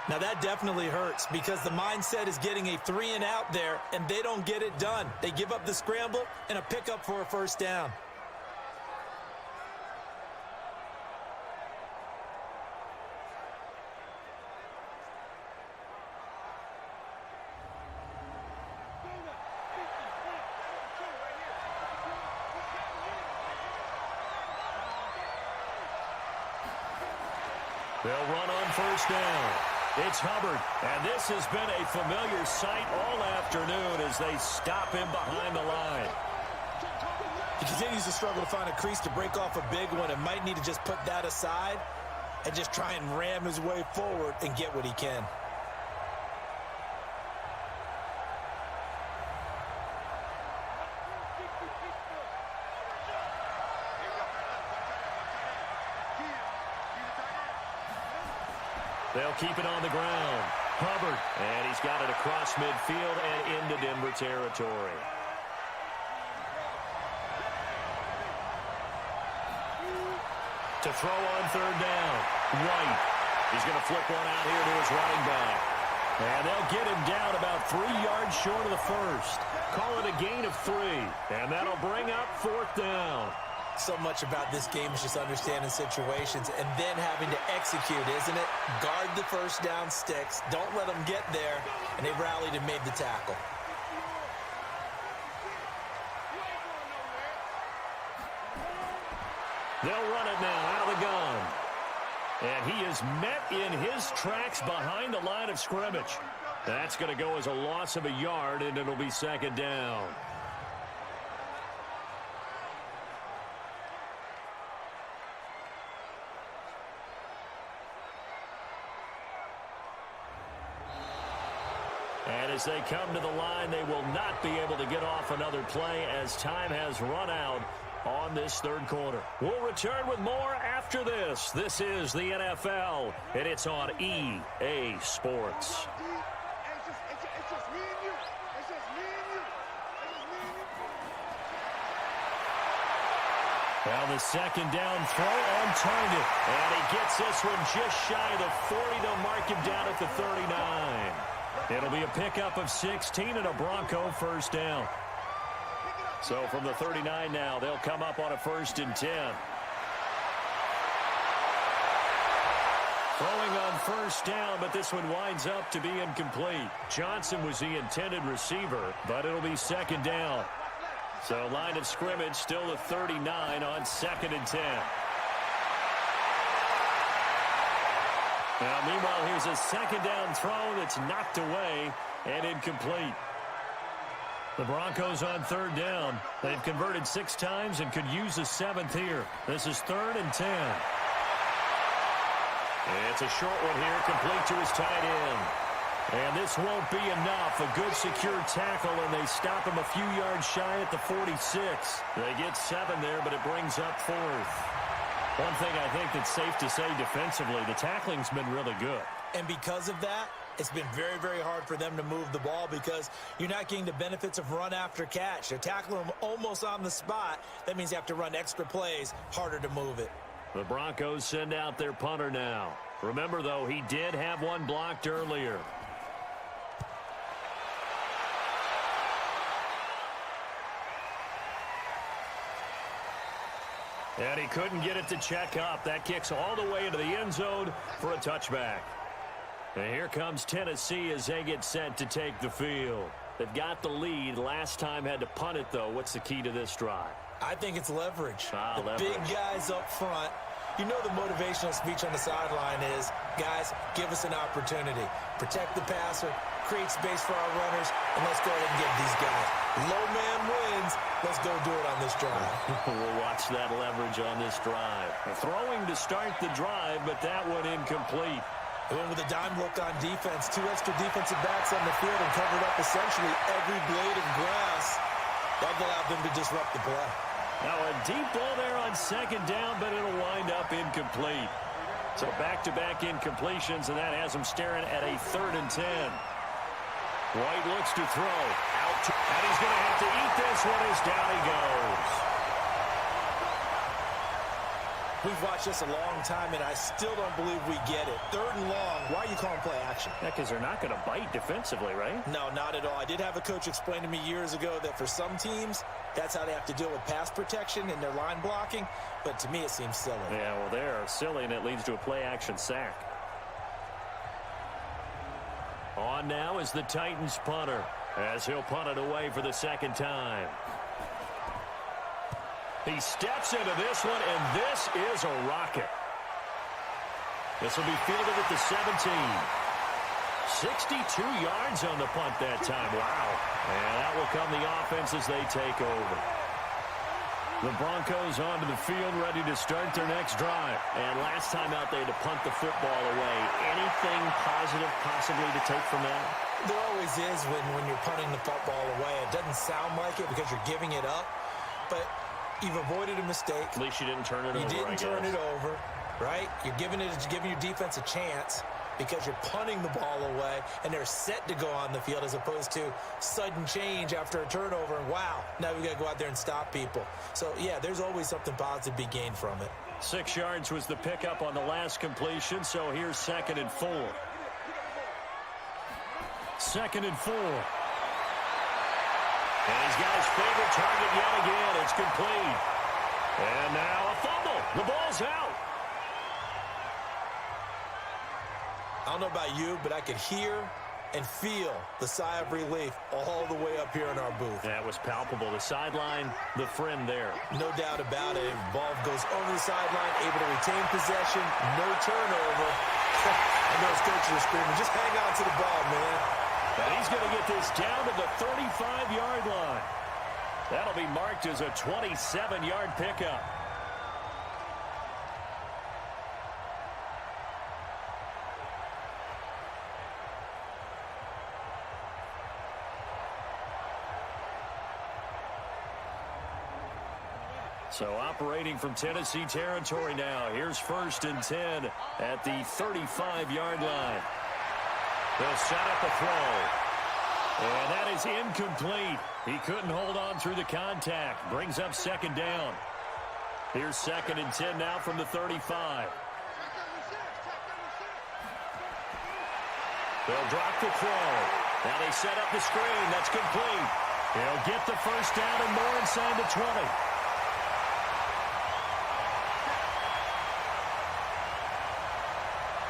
C: Now that definitely hurts because the mindset is getting a 3-and-out there, and they don't get it done. They give up the scramble and a pickup for a first down.
D: They'll run on first down. It's Hubbard, and this has been a familiar sight all afternoon as they stop him behind the line.
C: He continues to struggle to find a crease to break off a big one and might need to just put that aside and just try and ram his way forward and get what he can.
D: They'll keep it on the ground. Hubbard, and he's got it across midfield and into Denver territory. To throw on 3rd down, White. He's going to flip one out here to his running back. And they'll get him down about 3 yards short of the first. Call it a gain of 3, and that'll bring up 4th down.
C: So much about this game is just understanding situations and then having to execute, isn't it? Guard the first down sticks. Don't let them get there. And they rallied and made the tackle.
D: They'll run it now out of the gun. And he is met in his tracks behind the line of scrimmage. That's going to go as a loss of a yard, and it'll be 2nd down. And as they come to the line, they will not be able to get off another play as time has run out on this 3rd quarter. We'll return with more after this. This is the NFL, and it's on EA Sports. Now the 2nd down throw on target. And he gets this one just shy of the 40. They'll mark him down at the 39. It'll be a pickup of 16 and a Bronco first down. So from the 39 now, they'll come up on a 1st and 10. Throwing on 1st down, but this one winds up to be incomplete. Johnson was the intended receiver, but it'll be 2nd down. So line of scrimmage still the 39 on 2nd and 10. Now, meanwhile, here's a 2nd down throw that's knocked away and incomplete. The Broncos on 3rd down. They've converted 6 times and could use a 7th here. This is 3rd and 10. It's a short one here, complete to his tight end. And this won't be enough. A good secure tackle, and they stop him a few yards shy at the 46. They get 7 there, but it brings up 4th. One thing I think that's safe to say defensively, the tackling's been really good.
C: And because of that, it's been very, very hard for them to move the ball because you're not getting the benefits of run after catch. They're tackling them almost on the spot. That means you have to run extra plays, harder to move it.
D: The Broncos send out their punter now. Remember, though, he did have one blocked earlier. And he couldn't get it to check up. That kicks all the way into the end zone for a touchback. And here comes Tennessee as they get set to take the field. They've got the lead. Last time had to punt it, though. What's the key to this drive?
C: I think it's leverage. The
D: leverage.
C: Big guys up front. You know the motivational speech on the sideline is, guys, give us an opportunity. Protect the passer, create space for our runners, and let's go ahead and get these guys. Low man wins. Let's go do it on this drive.
D: We'll watch that leverage on this drive. Throwing to start the drive, but that one incomplete.
C: They went with a dime look on defense. 2 extra defensive backs on the field and covered up essentially every blade of grass. That allowed them to disrupt the play.
D: Now a deep ball there on second down, but it'll wind up incomplete. So back-to-back incompletions, and that has them staring at a 3rd and 10. White looks to throw. And he's going to have to eat this one as down he goes.
C: We've watched this a long time, and I still don't believe we get it. 3rd and long. Why are you calling play action?
D: Yeah, because they're not going to bite defensively, right?
C: No, not at all. I did have a coach explain to me years ago that for some teams, that's how they have to deal with pass protection and their line blocking. But to me, it seems silly.
D: Yeah, well, they're silly, and it leads to a play-action sack. On now is the Titans punter, as he'll punt it away for the 2nd time. He steps into this one, and this is a rocket. This will be fielded at the 17. 62 yards on the punt that time. Wow. And that will come the offense as they take over. The Broncos onto the field, ready to start their next drive. And last time out, they had to punt the football away. Anything positive possibly to take from that?
C: There always is when you're punting the football away. It doesn't sound like it because you're giving it up, but you've avoided a mistake.
D: At least you didn't turn it over,
C: You didn't turn it over, right? You're giving your defense a chance because you're punting the ball away, and they're set to go on the field as opposed to sudden change after a turnover, and wow, now we got to go out there and stop people. So, yeah, there's always something positive to be gained from it.
D: 6 yards was the pickup on the last completion, so here's 2nd and 4. 2nd and 4. And he's got his favorite target yet again. It's complete. And now a fumble. The ball's out.
C: I don't know about you, but I could hear and feel the sigh of relief all the way up here in our booth.
D: That was palpable. The sideline, the friend there.
C: No doubt about it. Ball goes over the sideline, able to retain possession, no turnover. I know his coaches are screaming, just hang on to the ball, man.
D: And he's going to get this down to the 35-yard line. That'll be marked as a 27-yard pickup. So operating from Tennessee territory now. Here's 1st and 10 at the 35-yard line. They'll set up a throw. And that is incomplete. He couldn't hold on through the contact. Brings up 2nd down. Here's 2nd and 10 now from the 35. They'll drop the throw. Now they set up the screen. That's complete. He'll get the 1st down and more inside the 20.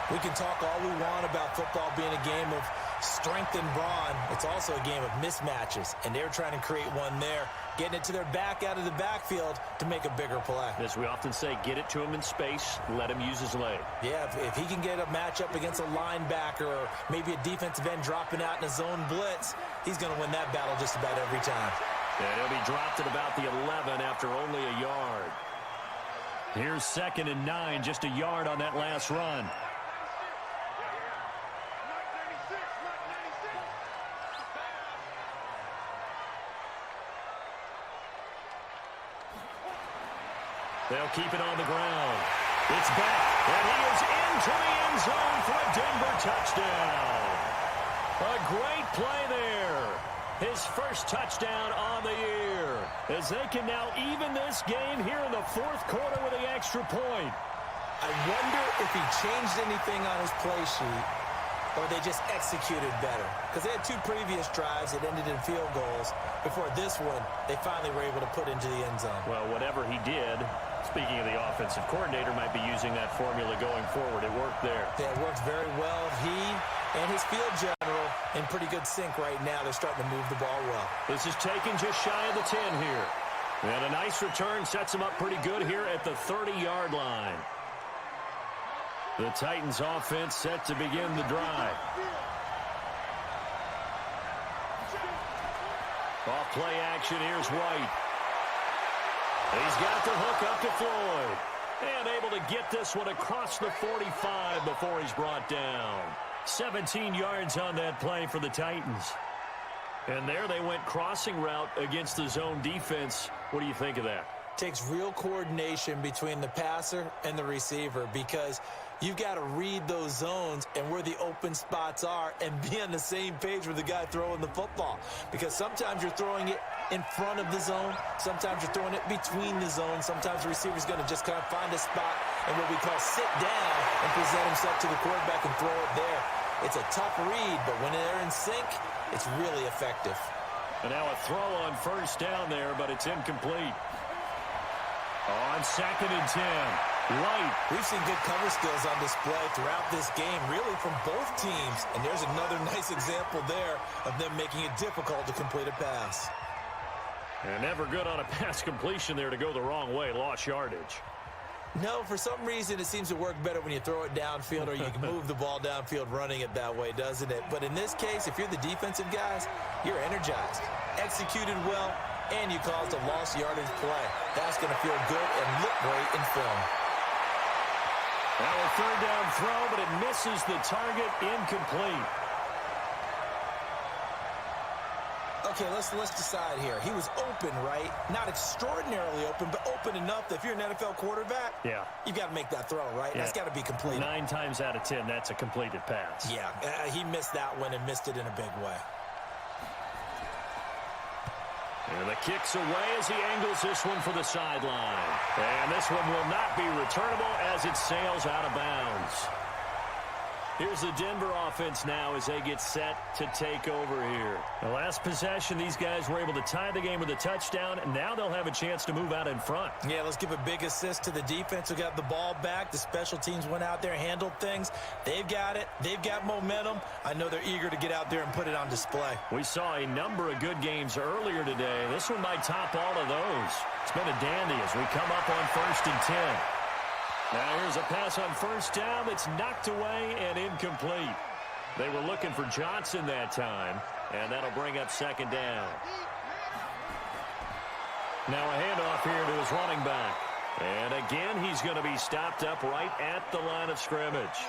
C: We can talk all we want about football being a game of strength and brawn. It's also a game of mismatches, and they're trying to create one there, getting it to their back out of the backfield to make a bigger play.
D: As we often say, get it to him in space, let him use his leg.
C: Yeah, if he can get a matchup against a linebacker or maybe a defensive end dropping out in a zone blitz, he's going to win that battle just about every time.
D: And he'll be dropped at about the 11 after only a yard. Here's 2nd and 9, just a yard on that last run. They'll keep it on the ground. It's back, and he is into the end zone for a Denver touchdown. A great play there. His 1st touchdown on the year, as they can now even this game here in the 4th quarter with the extra point.
C: I wonder if he changed anything on his play sheet or they just executed better. Because they had 2 previous drives that ended in field goals. Before this one, they finally were able to put into the end zone.
D: Well, whatever he did, it's Speaking of the offensive coordinator, might be using that formula going forward. It worked there.
C: Yeah, it works very well. He and his field general in pretty good sync right now. They're starting to move the ball well.
D: This is taken just shy of the 10 here. And a nice return sets him up pretty good here at the 30-yard line. The Titans offense set to begin the drive. Off play action, here's White. He's got the hook up to Floyd. And able to get this one across the 45 before he's brought down. 17 yards on that play for the Titans. And there they went crossing route against the zone defense. What do you think of that?
C: Takes real coordination between the passer and the receiver because you've got to read those zones and where the open spots are and be on the same page with the guy throwing the football. Because sometimes you're throwing it in front of the zone. Sometimes you're throwing it between the zones. Sometimes the receiver's going to just kind of find a spot and what we call sit down and present himself to the quarterback and throw it there. It's a tough read, but when they're in sync, it's really effective.
D: And now a throw on first down there, but it's incomplete. On 2nd and 10, White.
C: We've seen good cover skills on display throughout this game, really from both teams. And there's another nice example there of them making it difficult to complete a pass.
D: And never good on a pass completion there to go the wrong way. Lost yardage.
C: No, for some reason, it seems to work better when you throw it downfield or you can move the ball downfield running it that way, doesn't it? But in this case, if you're the defensive guys, you're energized, executed well, and you caused a lost yardage play. That's going to feel good and look great in film.
D: Now a third down throw, but it misses the target, incomplete.
C: Okay, let's decide here. He was open, right? Not extraordinarily open, but open enough that if you're an NFL quarterback, you've got to make that throw, right? Yeah. That's got to be completed.
D: 9 times out of 10, that's a completed pass.
C: Yeah, he missed that one and missed it in a big way.
D: And the kick's away as he angles this one for the sideline. And this one will not be returnable as it sails out of bounds. Here's the Denver offense now as they get set to take over here. The last possession, these guys were able to tie the game with a touchdown, and now they'll have a chance to move out in front.
C: Yeah, let's give a big assist to the defense who got the ball back. The special teams went out there, handled things. They've got it. They've got momentum. I know they're eager to get out there and put it on display.
D: We saw a number of good games earlier today. This one might top all of those. It's been a dandy as we come up on 1st and 10. Now here's a pass on first down that's knocked away and incomplete. They were looking for Johnson that time, and that'll bring up 2nd down. Now a handoff here to his running back. And again, he's going to be stopped up right at the line of scrimmage.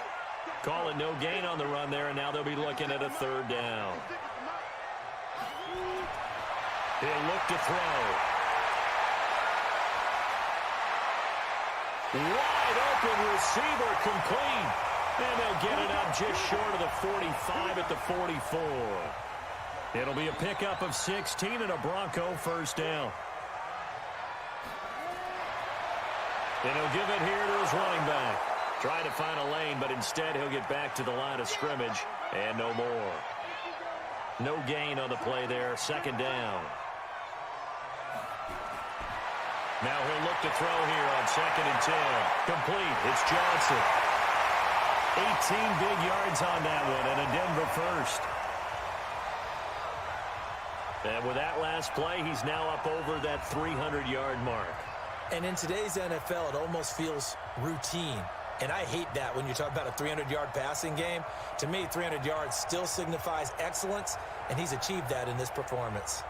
D: Call it no gain on the run there, and now they'll be looking at a 3rd down. He'll look to throw. Wide open receiver, complete. And they'll get it up just short of the 45 at the 44. It'll be a pickup of 16 and a Bronco 1st down. And he'll give it here to his running back. Trying to find a lane, but instead he'll get back to the line of scrimmage and no more. No gain on the play there, 2nd down. Now he'll look to throw here on 2nd and 10. Complete. It's Johnson. 18 big yards on that one and a Denver 1st. And with that last play, he's now up over that 300-yard mark.
C: And in today's NFL, it almost feels routine. And I hate that when you talk about a 300-yard passing game. To me, 300 yards still signifies excellence, and he's achieved that in this performance.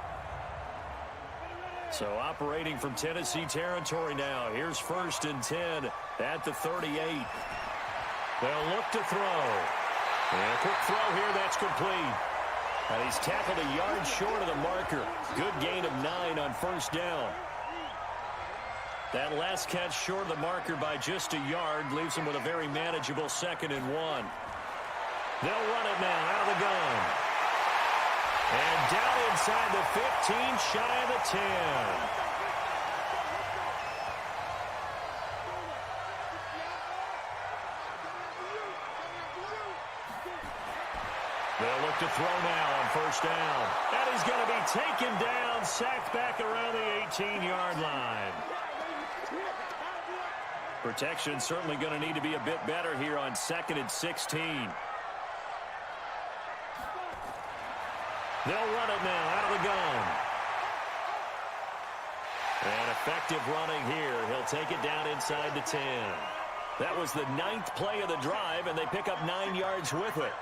D: So operating from Tennessee territory now. Here's 1st and 10 at the 38. They'll look to throw. And a quick throw here, that's complete. And he's tackled a yard short of the marker. Good gain of 9 on 1st down. That last catch short of the marker by just a yard leaves him with a very manageable 2nd and 1. They'll run it now out of the gun. And down inside the 15, shy of the 10. They'll look to throw now on 1st down. And he's going to be taken down, sacked back around the 18-yard line. Protection certainly going to need to be a bit better here on 2nd and 16. They'll run it now out of the gun. And effective running here. He'll take it down inside the 10. That was the 9th play of the drive, and they pick up 9 yards with it.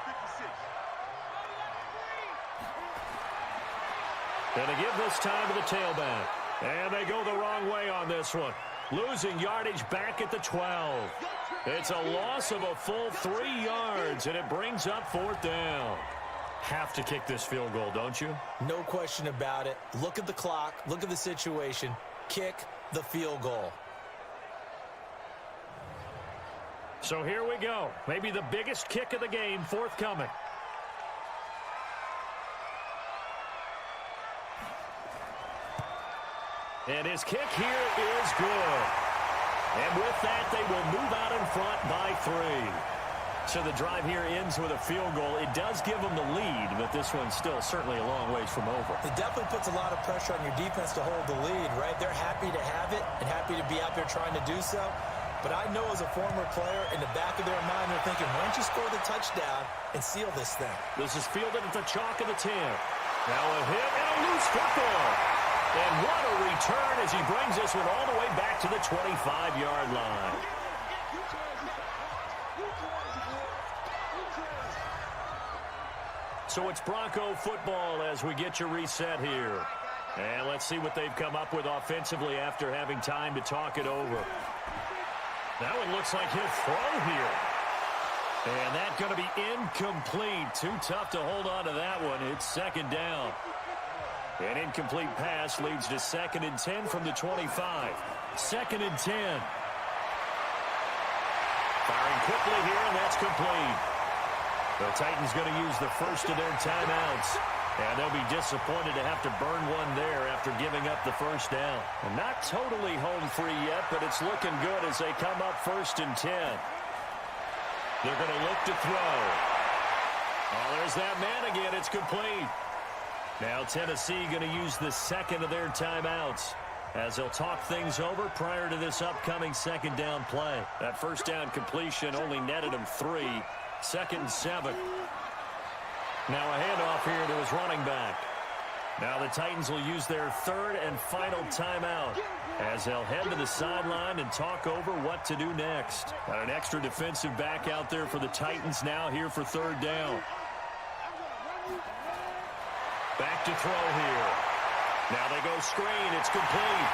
D: And they give this time to the tailback. And they go the wrong way on this one. Losing yardage back at the 12. It's a loss of a full 3 yards, and it brings up 4th down. Have to kick this field goal, don't you?
C: No question about it. Look at the clock. Look at the situation. Kick the field goal.
D: So here we go. Maybe the biggest kick of the game forthcoming. And his kick here is good. And with that, they will move out in front by 3. So the drive here ends with a field goal. It does give them the lead, but this one's still certainly a long ways from over.
C: It definitely puts a lot of pressure on your defense to hold the lead, right? They're happy to have it and happy to be out there trying to do so. But I know as a former player, in the back of their mind, they're thinking, why don't you score the touchdown and seal this thing?
D: This is fielded at the chalk of the 10. Now a hit and a loose football. And what a return as he brings this one all the way back to the 25-yard line. So it's Bronco football as we get you reset here. And let's see what they've come up with offensively after having time to talk it over. That one looks like he'll throw here. And that's going to be incomplete. Too tough to hold on to that one. It's 2nd down. An incomplete pass leads to 2nd and 10 from the 25. 2nd and 10. Firing quickly here, and that's complete. The Titans going to use the first of their timeouts. And they'll be disappointed to have to burn one there after giving up the first down. And not totally home free yet, but it's looking good as they come up 1st and 10. They're going to look to throw. Oh, there's that man again. It's complete. Now Tennessee going to use the 2nd of their timeouts as they'll talk things over prior to this upcoming 2nd down play. That first down completion only netted them 3. 2nd and 7. Now a handoff here to his running back. Now the Titans will use their 3rd and final timeout as they'll head to the sideline and talk over what to do next. Got an extra defensive back out there for the Titans now here for 3rd down. Back to throw here. Now they go screen. It's complete.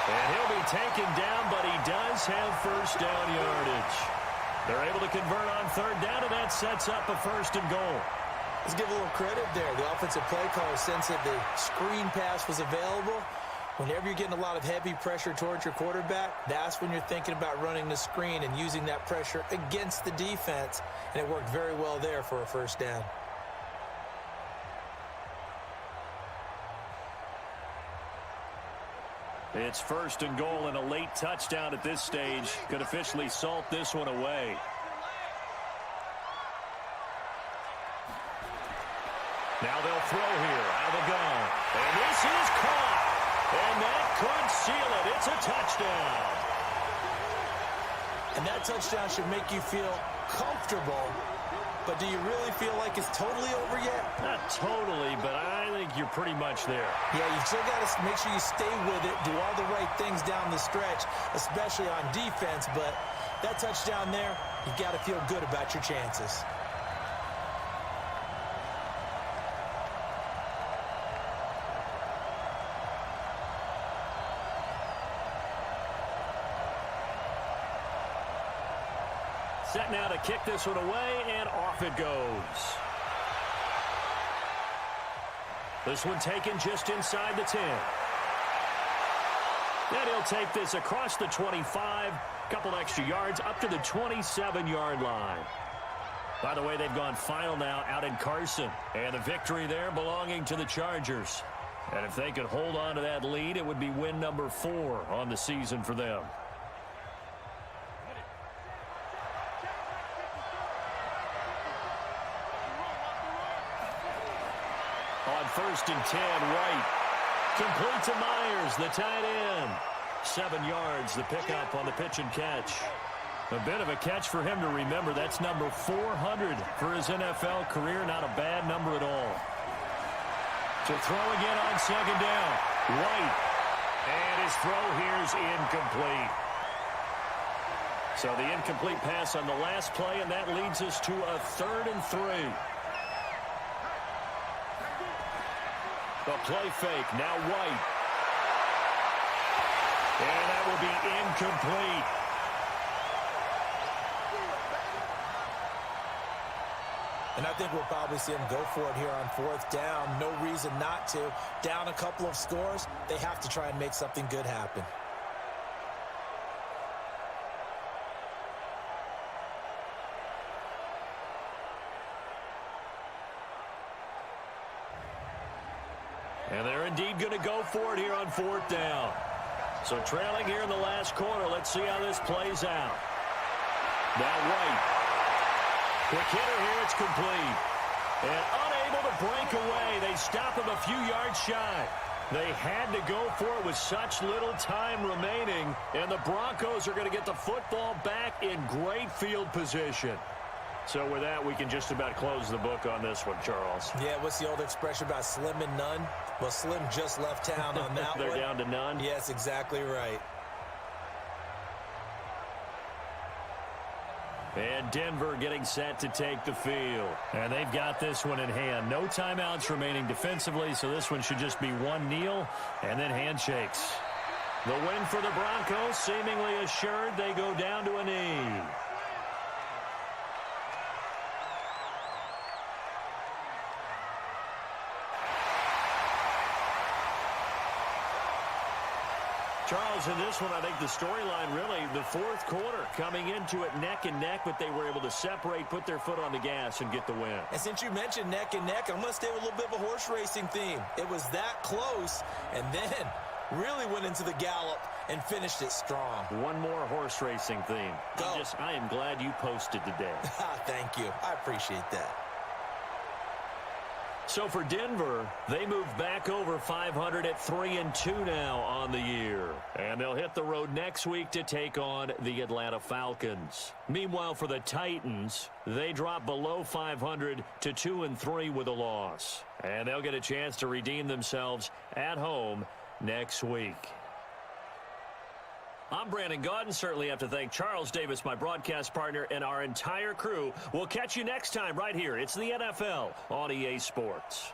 D: And he'll be taken down, but he does have first down yardage. They're able to convert on 3rd down, and that sets up a 1st and goal.
C: Let's give a little credit there. The offensive play caller sensed that the screen pass was available. Whenever you're getting a lot of heavy pressure towards your quarterback, that's when you're thinking about running the screen and using that pressure against the defense. And it worked very well there for a 1st down.
D: It's 1st and goal and a late touchdown at this stage. Could officially salt this one away. Now they'll throw here out of the gun. And this is caught. And that could seal it. It's a touchdown.
C: And that touchdown should make you feel comfortable. But do you really feel like it's totally over yet?
D: Not totally, but I think you're pretty much there.
C: Yeah, you still got to make sure you stay with it, do all the right things down the stretch, especially on defense. But that touchdown there, you got to feel good about your chances.
D: Set now to kick this one away, and off it goes. This one taken just inside the 10. Then he'll take this across the 25, couple extra yards up to the 27-yard line. By the way, they've gone final now out in Carson, and the victory there belonging to the Chargers. And if they could hold on to that lead, it would be win number 4 on the season for them. On 1st and 10, White. Complete to Myers, the tight end. 7 yards, the pickup on the pitch and catch. A bit of a catch for him to remember. That's number 400 for his NFL career. Not a bad number at all. To throw again on second down. White. And his throw here is incomplete. So the incomplete pass on the last play, and that leads us to a 3rd and 3. The play fake. Now White. And that will be incomplete.
C: And I think we'll probably see him go for it here on 4th down. No reason not to. Down a couple of scores, they have to try and make something good happen.
D: And they're indeed going to go for it here on 4th down. So trailing here in the last quarter, let's see how this plays out. Now White. Quick hitter here, it's complete. And unable to break away. They stop him a few yards shy. They had to go for it with such little time remaining. And the Broncos are going to get the football back in great field position. So with that, we can just about close the book on this one, Charles.
C: Yeah, what's the old expression about slim and none? Well, Slim just left town on that
D: They're
C: one.
D: down to none?
C: Yes, exactly right.
D: And Denver getting set to take the field. And they've got this one in hand. No timeouts remaining defensively, so this one should just be one kneel and then handshakes. The win for the Broncos, seemingly assured. They go down to a knee. Charles, in this one, I think the storyline really, the 4th quarter, coming into it neck and neck, but they were able to separate, put their foot on the gas, and get the win.
C: And since you mentioned neck and neck, I'm going to stay with a little bit of a horse racing theme. It was that close, and then really went into the gallop and finished it strong.
D: One more horse racing theme.
C: Go.
D: I am glad you posted today.
C: Thank you. I appreciate that.
D: So for Denver, they move back over 500 at 3-2 now on the year. And they'll hit the road next week to take on the Atlanta Falcons. Meanwhile, for the Titans, they drop below 500 to 2-3 with a loss. And they'll get a chance to redeem themselves at home next week. I'm Brandon Gaudin. Certainly have to thank Charles Davis, my broadcast partner, and our entire crew. We'll catch you next time right here. It's the NFL on EA Sports.